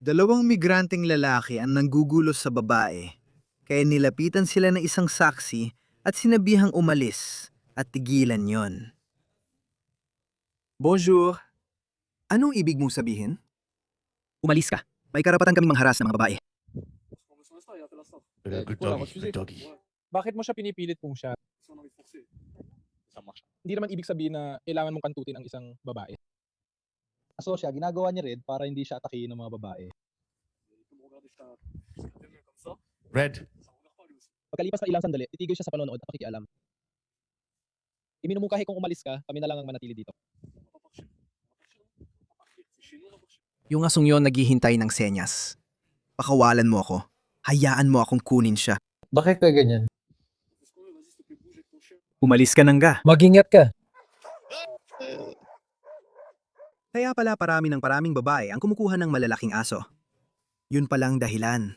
Dalawang migranteng lalaki ang nanggugulo sa babae, kaya nilapitan sila ng isang saksi at sinabihang umalis at tigilan yon. Bonjour. Anong ibig mong sabihin? Umalis ka. May karapatan kaming mangharas ng mga babae. Bakit mo siya pinipilit mong siya? Hindi naman ibig sabihin na kailangan mong kantutin ang isang babae. So siya, ginagawa niya rin para hindi siya atakihin ng mga babae. Red. Pagkalipas ng ilang sandali, titigil siya sa panonood at pakikialam. Iminumungkahi kung umalis ka, kami na lang ang manatili dito. Yung asong yon naghihintay ng senyas. Pakawalan mo ako. Hayaan mo akong kunin siya. Bakit ka ganyan? Umalis ka nang ga. Mag-ingat ka. Kaya pala paraming babae ang kumukuha ng malalaking aso. Yun palang dahilan.